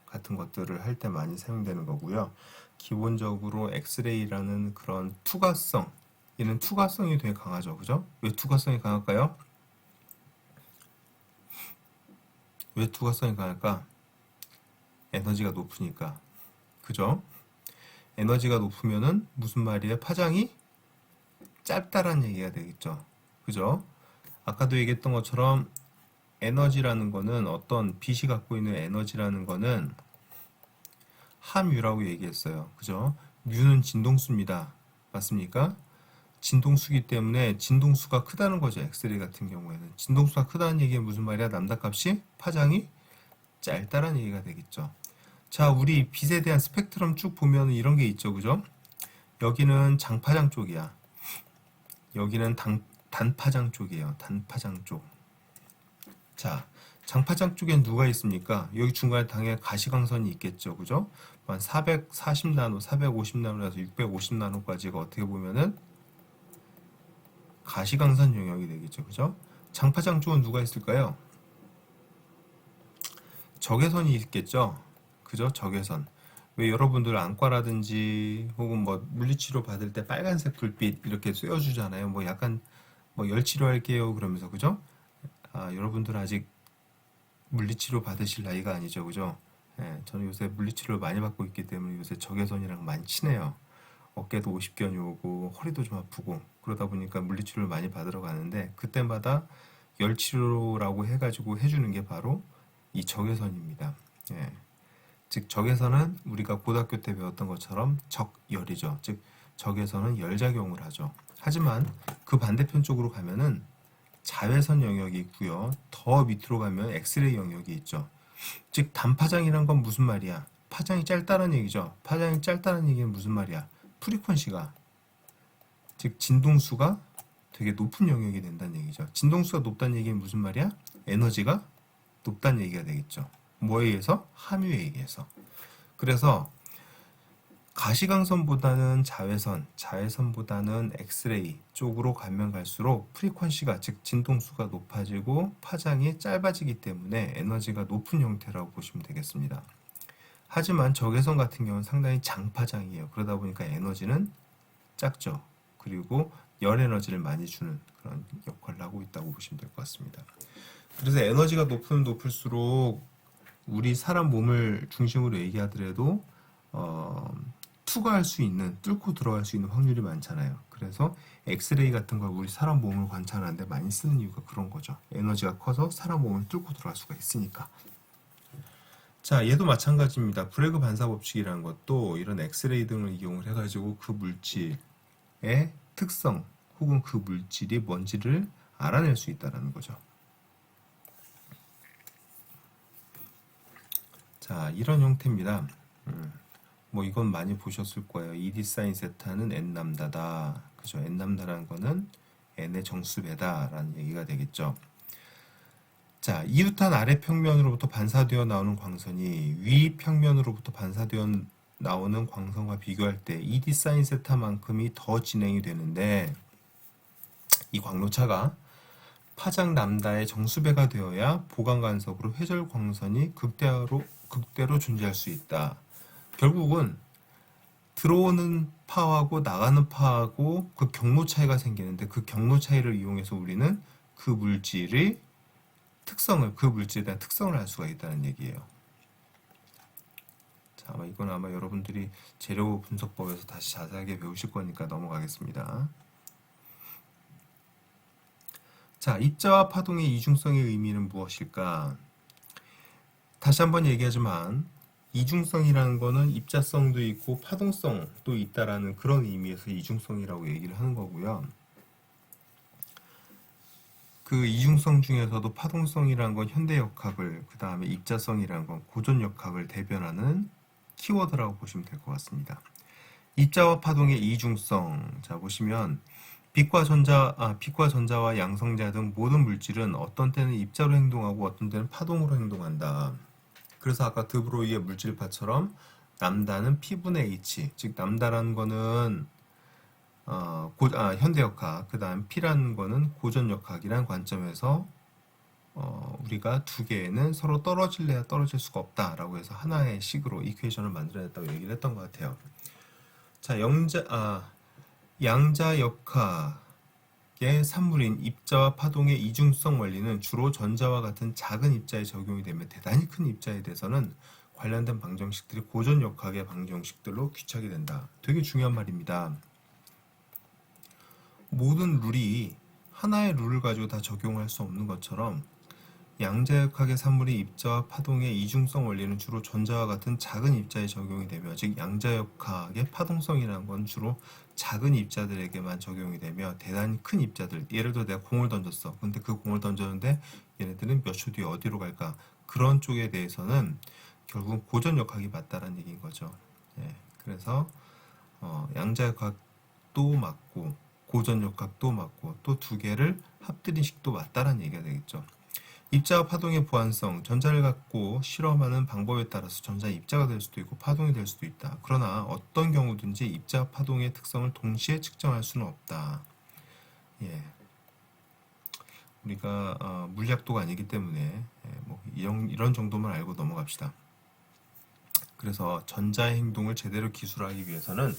같은 것들을 할 때 많이 사용되는 거고요. 기본적으로 엑스레이라는 그런 투과성, 얘는 투과성이 되게 강하죠. 그죠? 왜 투과성이 강할까요? 왜 투과성이 강할까? 에너지가 높으니까. 그죠? 에너지가 높으면은 무슨 말이에요? 파장이 짧다라는 얘기가 되겠죠. 그죠? 아까도 얘기했던 것처럼 에너지라는 거는 어떤 빛이 갖고 있는 에너지라는 거는 함유라고 얘기했어요. 그죠? 뮤는 진동수입니다. 맞습니까? 진동수기 때문에 진동수가 크다는 거죠. 엑스레이 같은 경우에는. 진동수가 크다는 얘기는 무슨 말이야? 람다 값이 파장이 짧다라는 얘기가 되겠죠. 자, 우리 빛에 대한 스펙트럼 쭉 보면 이런 게 있죠. 그죠? 여기는 장파장 쪽이야. 여기는 단파장 쪽이에요. 단파장 쪽. 자, 장파장 쪽엔 누가 있습니까? 여기 중간에 당연히 가시광선이 있겠죠. 그죠? 한 440나노, 450나노에서 650나노까지가 어떻게 보면은 가시광선 영역이 되겠죠. 그죠? 장파장 쪽은 누가 있을까요? 적외선이 있겠죠. 그죠? 적외선. 왜 여러분들 안과라든지 혹은 뭐 물리치료 받을 때 빨간색 불빛 이렇게 쐬어주잖아요. 뭐 약간 뭐 열치료 할게요 그러면서. 그죠? 아, 여러분들 아직 물리치료 받으실 나이가 아니죠. 그죠? 예, 저는 요새 물리치료를 많이 받고 있기 때문에 요새 적외선이랑 많이 친해요. 어깨도 50견이 오고 허리도 좀 아프고 그러다 보니까 물리치료를 많이 받으러 가는데 그때마다 열치료라고 해가지고 해주는 게 바로 이 적외선입니다. 예. 즉 적외선은 우리가 고등학교 때 배웠던 것처럼 적열이죠. 즉 적외선은 열작용을 하죠. 하지만 그 반대편 쪽으로 가면은 자외선 영역이 있고요. 더 밑으로 가면 엑스레이 영역이 있죠. 즉 단파장이란 건 무슨 말이야? 파장이 짧다는 얘기죠. 파장이 짧다는 얘기는 무슨 말이야? 프리퀀시가, 즉 진동수가 되게 높은 영역이 된다는 얘기죠. 진동수가 높다는 얘기는 무슨 말이야? 에너지가 높다는 얘기가 되겠죠. 뭐에 의해서? 함유에 의해서. 그래서 가시광선보다는 자외선, 자외선보다는 엑스레이 쪽으로 가면 갈수록 프리퀀시가, 즉 진동수가 높아지고 파장이 짧아지기 때문에 에너지가 높은 형태라고 보시면 되겠습니다. 하지만 적외선 같은 경우는 상당히 장파장이에요. 그러다 보니까 에너지는 작죠. 그리고 열 에너지를 많이 주는 그런 역할을 하고 있다고 보시면 될 것 같습니다. 그래서 에너지가 높으면 높을수록 우리 사람 몸을 중심으로 얘기하더라도 투과할 수 있는, 뚫고 들어갈 수 있는 확률이 많잖아요. 그래서 엑스레이 같은 걸 우리 사람 몸을 관찰하는데 많이 쓰는 이유가 그런 거죠. 에너지가 커서 사람 몸을 뚫고 들어갈 수가 있으니까. 자, 얘도 마찬가지입니다. 브래그 반사 법칙이라는 것도 이런 엑스레이 등을 이용을 해가지고 그 물질의 특성 혹은 그 물질이 뭔지를 알아낼 수 있다는 거죠. 자, 이런 형태입니다. 뭐 이건 많이 보셨을 거예요. ED 사인 세타는 n 람다다. 그죠? n 람다라는 거는 n의 정수배다라는 얘기가 되겠죠. 자, 이웃한 아래 평면으로부터 반사되어 나오는 광선이 위 평면으로부터 반사되어 나오는 광선과 비교할 때 ED 사인 세타만큼이 더 진행이 되는데 이 광로차가 파장 람다의 정수배가 되어야 보강 간섭으로 회절 광선이 극대로 존재할 수 있다. 결국은 들어오는 파하고 나가는 파하고 그 경로 차이가 생기는데 그 경로 차이를 이용해서 우리는 그 물질의 특성을, 그 물질에 대한 특성을 알 수가 있다는 얘기예요. 자, 이건 아마 여러분들이 재료 분석법에서 다시 자세하게 배우실 거니까 넘어가겠습니다. 자, 입자와 파동의 이중성의 의미는 무엇일까? 다시 한번 얘기하지만 이중성이라는 거는 입자성도 있고 파동성도 있다라는 그런 의미에서 이중성이라고 얘기를 하는 거고요. 그 이중성 중에서도 파동성이라는 건 현대역학을, 그 다음에 입자성이라는 건 고전역학을 대변하는 키워드라고 보시면 될 것 같습니다. 입자와 파동의 이중성. 자, 보시면 빛과 전자와 양성자 등 모든 물질은 어떤 때는 입자로 행동하고 어떤 때는 파동으로 행동한다. 그래서 아까 드브로이의 물질파처럼 람다는 P분의 H, 즉 람다라는 거는 현대역학, 그 다음 P라는 거는 고전역학이라는 관점에서 우리가 두 개는 서로 떨어질래야 떨어질 수가 없다라고 해서 하나의 식으로 이퀘이션을 만들어냈다고 얘기를 했던 것 같아요. 자, 양자역학의 산물인 입자와 파동의 이중성 원리는 주로 전자와 같은 작은 입자에 적용이 되며 대단히 큰 입자에 대해서는 관련된 방정식들이 고전역학의 방정식들로 귀착이 된다. 되게 중요한 말입니다. 모든 룰이 하나의 룰을 가지고 다 적용할 수 없는 것처럼 양자역학의 산물이 입자와 파동의 이중성 원리는 주로 전자와 같은 작은 입자에 적용이 되며, 즉 양자역학의 파동성이라는 건 주로 작은 입자들에게만 적용이 되며 대단히 큰 입자들, 예를 들어 내가 공을 던졌어. 근데 그 공을 던졌는데 얘네들은 몇 초 뒤에 어디로 갈까? 그런 쪽에 대해서는 결국 고전역학이 맞다라는 얘기인 거죠. 예, 그래서 양자역학도 맞고 고전역학도 맞고 또 두 개를 합들인 식도 맞다라는 얘기가 되겠죠. 입자와 파동의 보안성, 전자를 갖고 실험하는 방법에 따라서 전자의 입자가 될 수도 있고 파동이 될 수도 있다. 그러나 어떤 경우든지 입자와 파동의 특성을 동시에 측정할 수는 없다. 예. 우리가 물리학도가 아니기 때문에 뭐 이런 정도만 알고 넘어갑시다. 그래서 전자의 행동을 제대로 기술하기 위해서는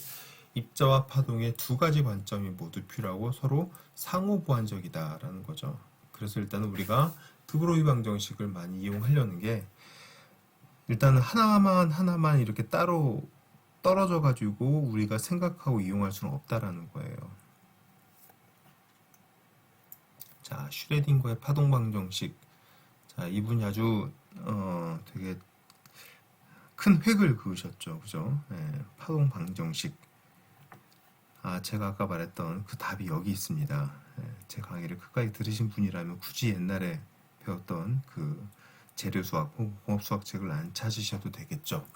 입자와 파동의 두 가지 관점이 모두 필요하고 서로 상호 보완적이다라는 거죠. 그래서 일단은 우리가 드브로이 방정식을 많이 이용하려는 게 일단은 하나만 이렇게 따로 떨어져 가지고 우리가 생각하고 이용할 수는 없다라는 거예요. 자, 슈레딩거의 파동 방정식. 자, 이분이 아주 되게 큰 획을 그으셨죠. 그죠? 파동 방정식. 제가 아까 말했던 그 답이 여기 있습니다. 제 강의를 끝까지 들으신 분이라면 굳이 옛날에 배웠던 그 재료수학 혹은 공업수학 책을 안 찾으셔도 되겠죠.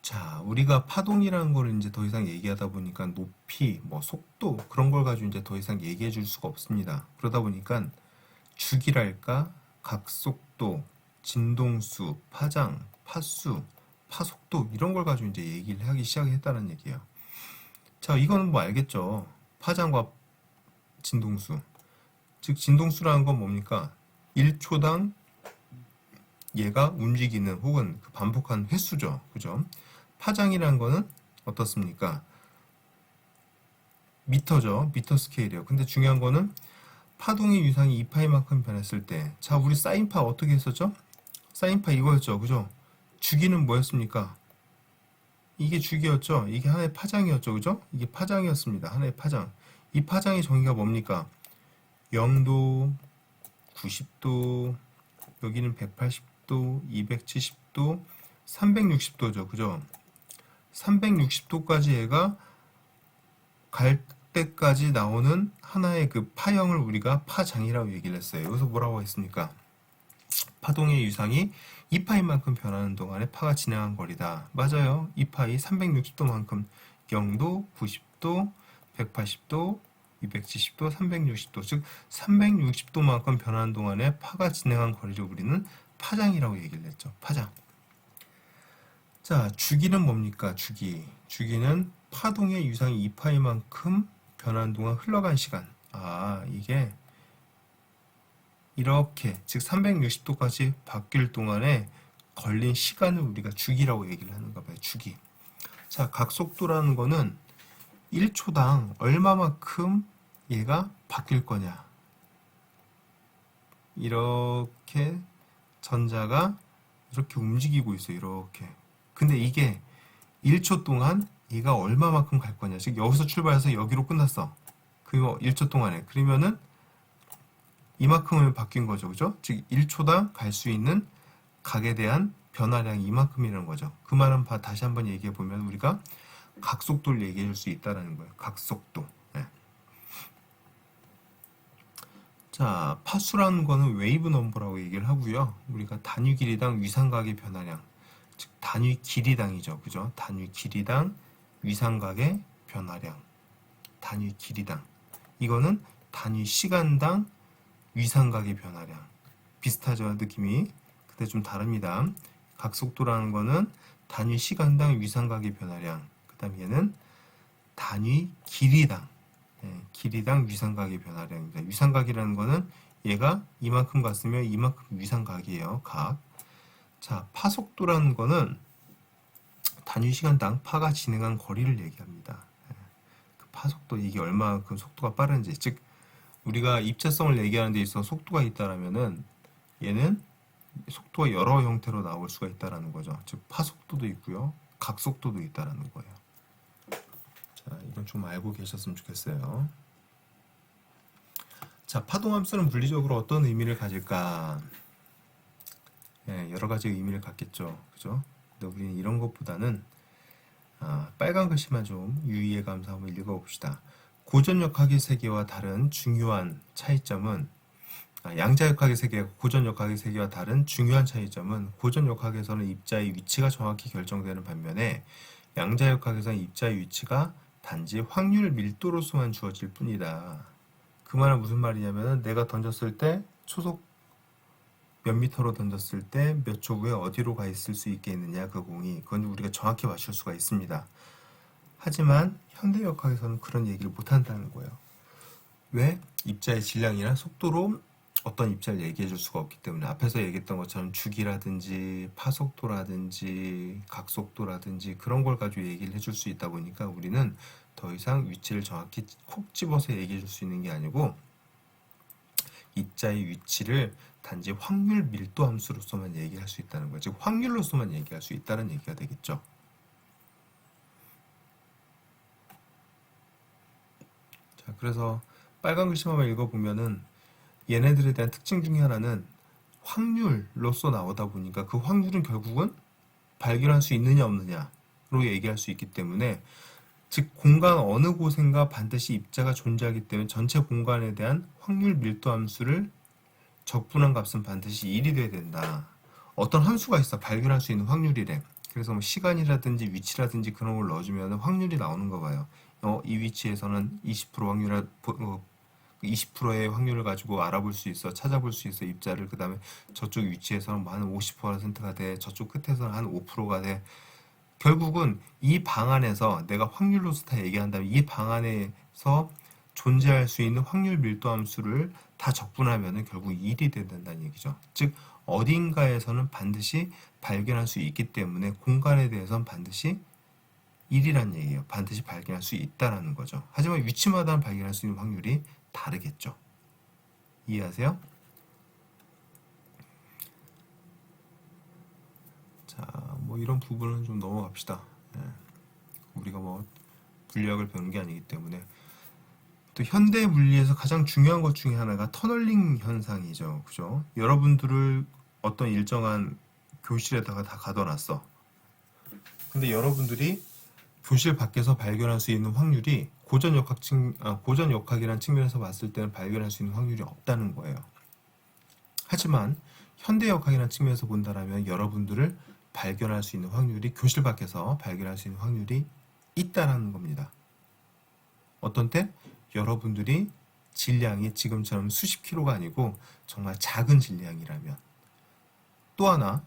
자, 우리가 파동이라는 걸 이제 더 이상 얘기하다 보니까 높이, 뭐 속도 그런 걸 가지고 이제 더 이상 얘기해 줄 수가 없습니다. 그러다 보니까 주기랄까, 각속도, 진동수, 파장, 파수, 파속도 이런 걸 가지고 이제 얘기를 하기 시작했다는 얘기예요. 자, 이거는 뭐 알겠죠? 파장과 진동수. 즉 진동수라는 건 뭡니까? 1초당 얘가 움직이는 혹은 그 반복한 횟수죠. 그죠? 파장이라는 거는 어떻습니까? 미터죠. 미터 스케일이에요. 근데 중요한 거는 파동의 유상이 2파이만큼 변했을 때, 자, 우리 사인파 어떻게 했었죠? 사인파 이거였죠. 그죠? 주기는 뭐였습니까? 이게 주기였죠. 이게 하나의 파장이었죠. 그죠? 이게 파장이었습니다. 하나의 파장. 이 파장의 정의가 뭡니까? 0도, 90도, 여기는 180도, 270도, 160도, 360도죠. 그죠? 360도까지 얘가 갈 때까지 나오는 하나의 그 파형을 우리가 파장이라고 얘기를 했어요. 여기서 뭐라고 했습니까? 파동의 유상이 2파이만큼 변하는 동안에 파가 진행한 거리다. 맞아요. 2파이 360도만큼 0도, 90도, 180도, 270도, 360도, 즉 360도만큼 변하는 동안에 파가 진행한 거리를 우리는 파장이라고 얘기를 했죠. 파장. 자, 주기는 뭡니까? 주기는 파동의 유상이 2파이만큼 변하는 동안 흘러간 시간. 이게 이렇게, 즉 360도까지 바뀔 동안에 걸린 시간을 우리가 주기라고 얘기를 하는가 봐요. 주기. 자, 각속도라는 거는 1초당 얼마만큼 얘가 바뀔 거냐. 이렇게 전자가 이렇게 움직이고 있어요. 이렇게. 근데 이게 1초 동안 얘가 얼마만큼 갈 거냐. 즉 여기서 출발해서 여기로 끝났어. 그리고 1초 동안에. 그러면은 이만큼은 바뀐 거죠. 그죠? 즉 1초당 갈 수 있는 각에 대한 변화량이 이만큼이라는 거죠. 그 말은 다시 한번 얘기해 보면 우리가 각속도를 얘기해 줄 수 있다는 거예요. 각속도. 네. 자, 파수라는 거는 웨이브 넘버라고 얘기를 하고요. 우리가 단위 길이당 위상각의 변화량, 즉 단위 길이당이죠. 그죠? 단위 길이당 위상각의 변화량. 단위 길이당. 이거는 단위 시간당 위상각의 변화량. 비슷하죠? 느낌이. 근데 좀 다릅니다. 각속도라는 거는 단위 시간당 위상각의 변화량. 그 다음 얘는 단위 길이당. 길이당 위상각의 변화량입니다. 위상각이라는 거는 얘가 이만큼 갔으면 이만큼 위상각이에요. 각. 자, 파속도라는 거는 단위 시간당 파가 진행한 거리를 얘기합니다. 그 파속도, 이게 얼마만큼 속도가 빠른지, 즉 우리가 입체성을 얘기하는 데 있어서 속도가 있다라면은 얘는 속도가 여러 형태로 나올 수가 있다라는 거죠. 즉 파속도도 있고요, 각속도도 있다라는 거예요. 자, 이건 좀 알고 계셨으면 좋겠어요. 자, 파동함수는 물리적으로 어떤 의미를 가질까? 여러 가지 의미를 갖겠죠. 그죠? 근데 우리는 이런 것보다는 빨간 글씨만 좀 유의해 가면서 한번 읽어봅시다. 고전역학의 세계와 다른 중요한 차이점은, 양자역학의 세계와 고전역학의 세계와 다른 중요한 차이점은, 고전역학에서는 입자의 위치가 정확히 결정되는 반면에 양자역학에서는 입자의 위치가 단지 확률 밀도로서만 주어질 뿐이다. 그 말은 무슨 말이냐면, 내가 던졌을 때 초속 몇 미터로 던졌을 때 몇 초 후에 어디로 가 있을 수 있겠느냐, 그 공이. 그건 우리가 정확히 맞출 수가 있습니다. 하지만 현대역학에서는 그런 얘기를 못한다는 거예요. 왜? 입자의 질량이나 속도로 어떤 입자를 얘기해 줄 수가 없기 때문에. 앞에서 얘기했던 것처럼 주기라든지 파속도라든지 각속도라든지 그런 걸 가지고 얘기를 해줄 수 있다 보니까 우리는 더 이상 위치를 정확히 콕 집어서 얘기해 줄 수 있는 게 아니고, 입자의 위치를 단지 확률 밀도 함수로서만 얘기할 수 있다는 거예요. 즉 확률로서만 얘기할 수 있다는 얘기가 되겠죠. 자, 그래서 빨간 글씨만 읽어보면은 얘네들에 대한 특징 중에 하나는 확률로서 나오다 보니까 그 확률은 결국은 발견할 수 있느냐 없느냐로 얘기할 수 있기 때문에, 즉 공간 어느 곳인가 반드시 입자가 존재하기 때문에 전체 공간에 대한 확률 밀도 함수를 적분한 값은 반드시 1이 돼야 된다. 어떤 함수가 있어, 발견할 수 있는 확률이래. 그래서 뭐 시간이라든지 위치라든지 그런 걸 넣어주면 확률이 나오는 거 봐요. 이 위치에서는 20% 확률, 20%의 확률을 가지고 알아볼 수 있어, 찾아볼 수 있어, 입자를. 그 다음에 저쪽 위치에서는 뭐 한 50%가 돼, 저쪽 끝에서는 한 5%가 돼. 결국은 이 방 안에서 내가 확률로서 다 얘기한다면 이 방 안에서 존재할 수 있는 확률 밀도 함수를 다 적분하면 결국 1이 된다는 얘기죠. 즉 어딘가에서는 반드시 발견할 수 있기 때문에 공간에 대해서는 반드시 1이란 얘기예요. 반드시 발견할 수 있다라는 거죠. 하지만 위치마다 발견할 수 있는 확률이 다르겠죠. 이해하세요? 자, 뭐 이런 부분은 좀 넘어갑시다. 우리가 뭐 물리학을 배우는 게 아니기 때문에. 또 현대 물리에서 가장 중요한 것 중에 하나가 터널링 현상이죠. 그죠? 여러분들을 어떤 일정한 교실에다가 다 가둬놨어. 근데 여러분들이 교실 밖에서 발견할 수 있는 확률이 고전 역학이라는 측면에서 봤을 때는 발견할 수 있는 확률이 없다는 거예요. 하지만 현대 역학이라는 측면에서 본다면 여러분들을 발견할 수 있는 확률이 교실 밖에서 발견할 수 있는 확률이 있다는 겁니다. 어떤 때 여러분들이 질량이 지금처럼 수십 킬로가 아니고 정말 작은 질량이라면, 또 하나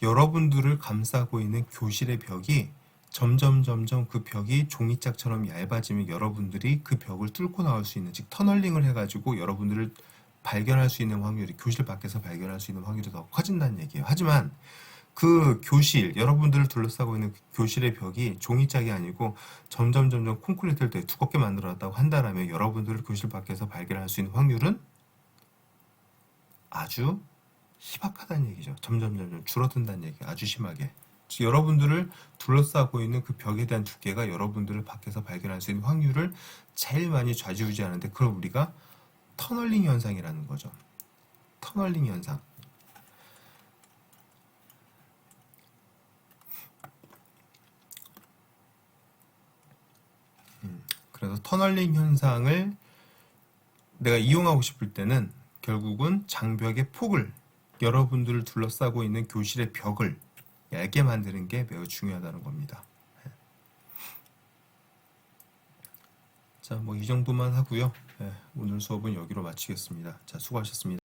여러분들을 감싸고 있는 교실의 벽이 점점 그 벽이 종이짝처럼 얇아지면 여러분들이 그 벽을 뚫고 나올 수 있는, 즉 터널링을 해가지고 여러분들을 발견할 수 있는 확률이, 교실 밖에서 발견할 수 있는 확률이 더 커진다는 얘기예요. 하지만 그 교실, 여러분들을 둘러싸고 있는 그 교실의 벽이 종이짝이 아니고 점점 콘크리트를 되게 두껍게 만들어놨다고 한다면 여러분들을 교실 밖에서 발견할 수 있는 확률은 아주 희박하다는 얘기죠. 점점 줄어든다는 얘기예요. 아주 심하게. 즉 여러분들을 둘러싸고 있는 그 벽에 대한 두께가 여러분들을 밖에서 발견할 수 있는 확률을 제일 많이 좌지우지하는데, 그걸 우리가 터널링 현상이라는 거죠. 터널링 현상. 그래서 터널링 현상을 내가 이용하고 싶을 때는 결국은 장벽의 폭을, 여러분들을 둘러싸고 있는 교실의 벽을 얇게 만드는 게 매우 중요하다는 겁니다. 자, 뭐 이 정도만 하고요. 오늘 수업은 여기로 마치겠습니다. 자, 수고하셨습니다.